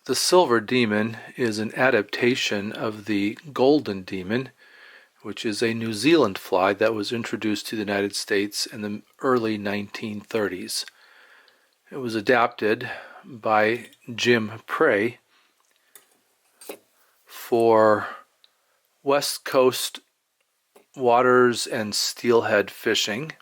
The silver demon is an adaptation of the golden demon, which is a New Zealand fly that was introduced to the United States in the early 1930s. It was adapted by Jim Prey for West Coast waters and steelhead fishing.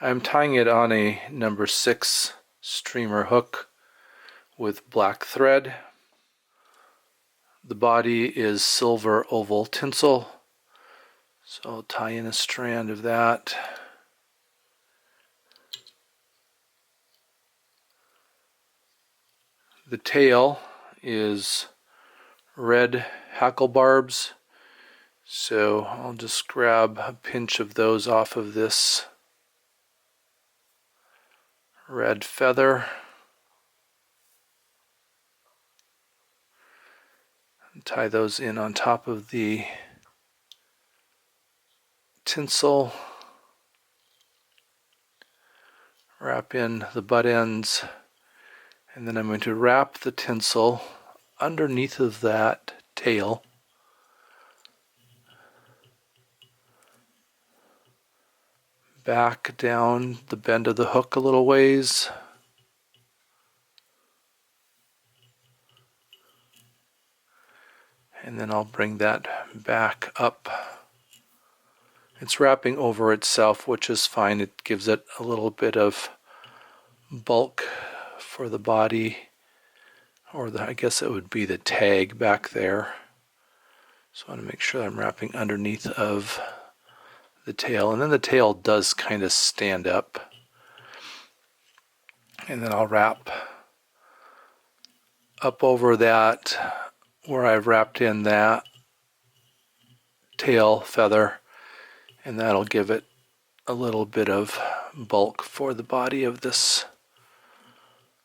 I'm tying it on a number 6 streamer hook with black thread. The body is silver oval tinsel, so I'll tie in a strand of that. The tail is red hackle barbs, so I'll just grab a pinch of those off of this red feather and tie those in on top of the tinsel. Wrap in the butt ends, and then I'm going to wrap the tinsel underneath of that tail. Back down the bend of the hook a little ways. And then I'll bring that back up. It's wrapping over itself, which is fine. It gives it a little bit of bulk for the body, or I guess it would be the tag back there. So I want to make sure I'm wrapping underneath of the tail, and then the tail does kind of stand up. And then I'll wrap up over that where I've wrapped in that tail feather, and that'll give it a little bit of bulk for the body of this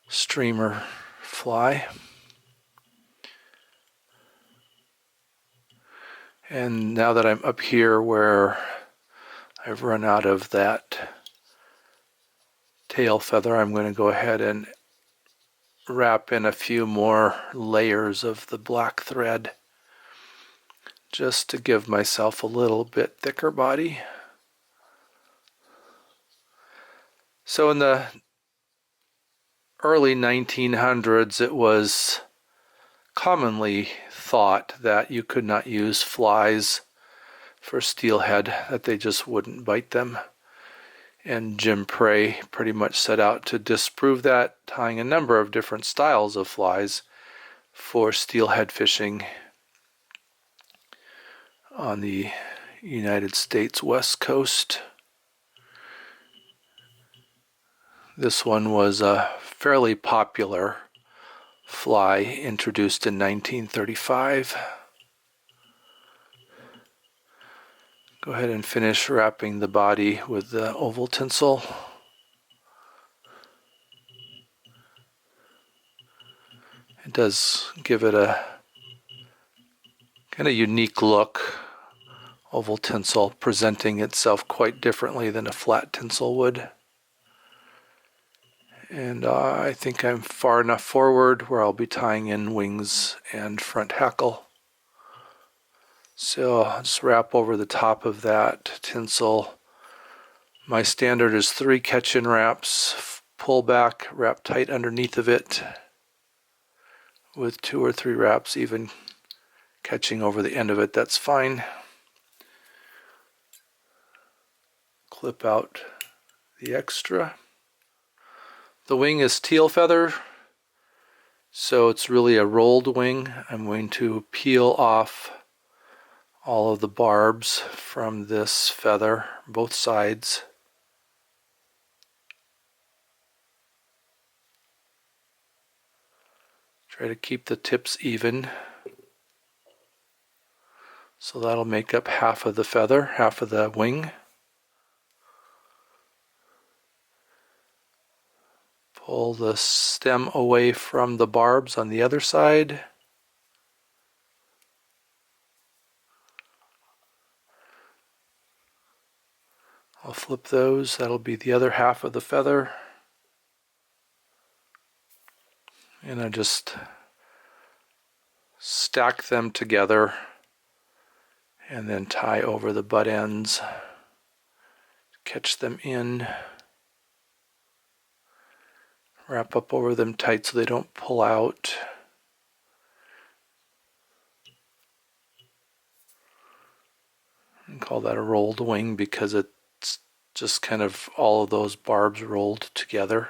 streamer fly. And now that I'm up here where I've run out of that tail feather, I'm going to go ahead and wrap in a few more layers of the black thread just to give myself a little bit thicker body. So in the early 1900s, it was commonly thought that you could not use flies for steelhead, that they just wouldn't bite them. And Jim Prey pretty much set out to disprove that, tying a number of different styles of flies for steelhead fishing on the United States West Coast. This one was a fairly popular fly, introduced in 1935. Go ahead and finish wrapping the body with the oval tinsel. It does give it a kind of unique look, oval tinsel presenting itself quite differently than a flat tinsel would. And I think I'm far enough forward where I'll be tying in wings and front hackle. So I'll just wrap over the top of that tinsel. My standard is 3 catch-in wraps, pull back, wrap tight underneath of it with 2 or 3 wraps even catching over the end of it. That's fine. Clip out the extra. The wing is teal feather, so it's really a rolled wing. I'm going to peel off all of the barbs from this feather, both sides. Try to keep the tips even. So that'll make up half of the feather, half of the wing. Pull the stem away from the barbs on the other side. I'll flip those. That'll be the other half of the feather. And I just stack them together and then tie over the butt ends, catch them in, wrap up over them tight so they don't pull out. And call that a rolled wing because it's just kind of all of those barbs rolled together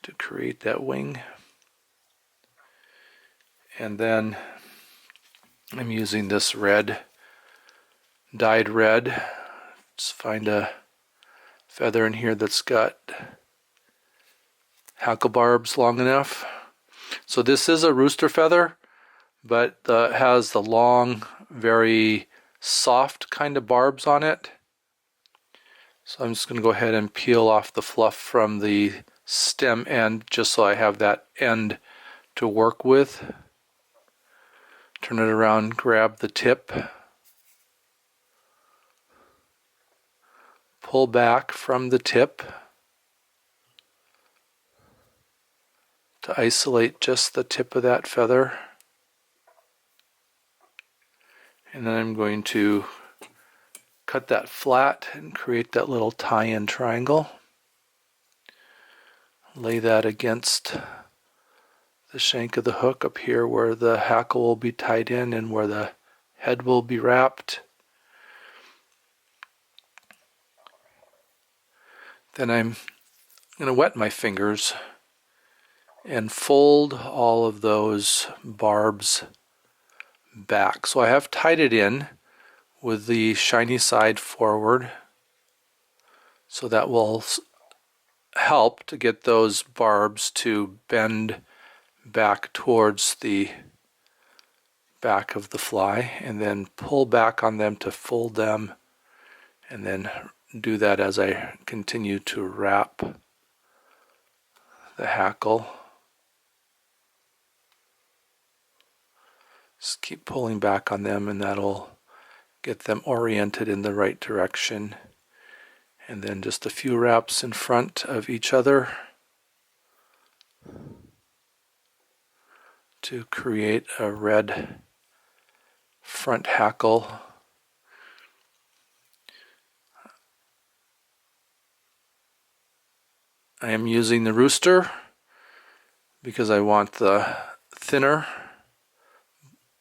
to create that wing. And then I'm using this red, dyed red. Just find a feather in here that's got hackle barbs long enough. So this is a rooster feather, but has the long, very soft kind of barbs on it. So I'm just going to go ahead and peel off the fluff from the stem end just so I have that end to work with. Turn it around, grab the tip, pull back from the tip to isolate just the tip of that feather. And then I'm going to cut that flat and create that little tie-in triangle. Lay that against the shank of the hook up here where the hackle will be tied in and where the head will be wrapped. Then I'm going to wet my fingers and fold all of those barbs back. So I have tied it in with the shiny side forward, so that will help to get those barbs to bend back towards the back of the fly, and then pull back on them to fold them, and then do that as I continue to wrap the hackle. Just keep pulling back on them, and that'll get them oriented in the right direction. And then just a few wraps in front of each other to create a red front hackle. I am using the rooster because I want the thinner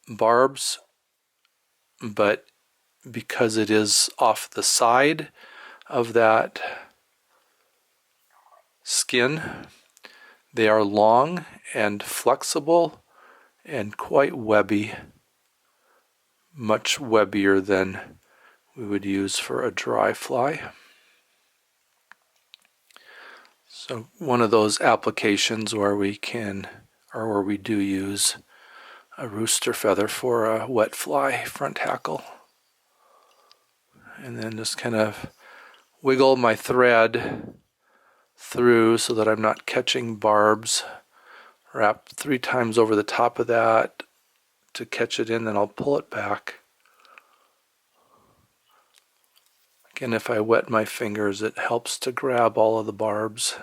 barbs, but because it is off the side of that skin, they are long and flexible and quite webby, much webbier than we would use for a dry fly. So one of those applications where we can, or where we do use a rooster feather for a wet fly front hackle. And then just kind of wiggle my thread through so that I'm not catching barbs. Wrap 3 times over the top of that to catch it in, then I'll pull it back. Again, if I wet my fingers, it helps to grab all of the barbs.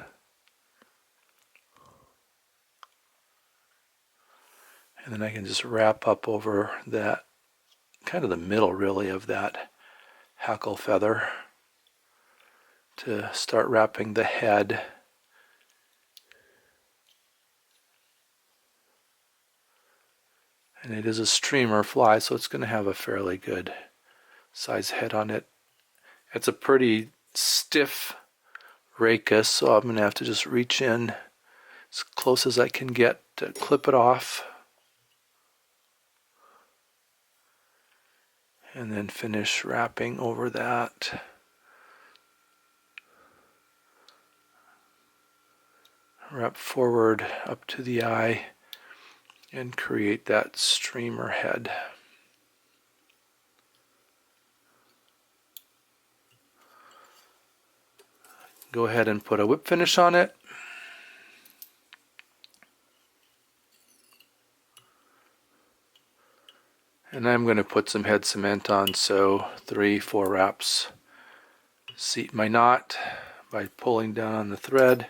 And then I can just wrap up over that, kind of the middle really of that hackle feather, to start wrapping the head. And it is a streamer fly, so it's going to have a fairly good size head on it. It's a pretty stiff racus, so I'm going to have to just reach in as close as I can get to clip it off. And then finish wrapping over that. Wrap forward up to the eye and create that streamer head. Go ahead and put a whip finish on it. And I'm going to put some head cement on, so 3-4 wraps. Seat my knot by pulling down on the thread.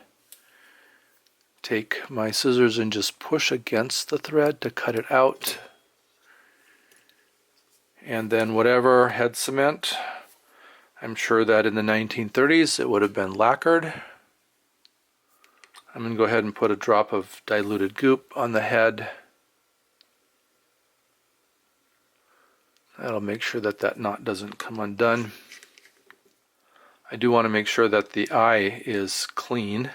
Take my scissors and just push against the thread to cut it out. And then whatever head cement, I'm sure that in the 1930s it would have been lacquered. I'm going to go ahead and put a drop of diluted goop on the head. That'll make sure that that knot doesn't come undone. I do want to make sure that the eye is clean,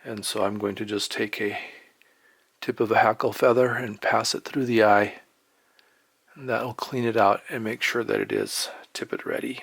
and so I'm going to just take a tip of a hackle feather and pass it through the eye. And that'll clean it out and make sure that it is tippet ready.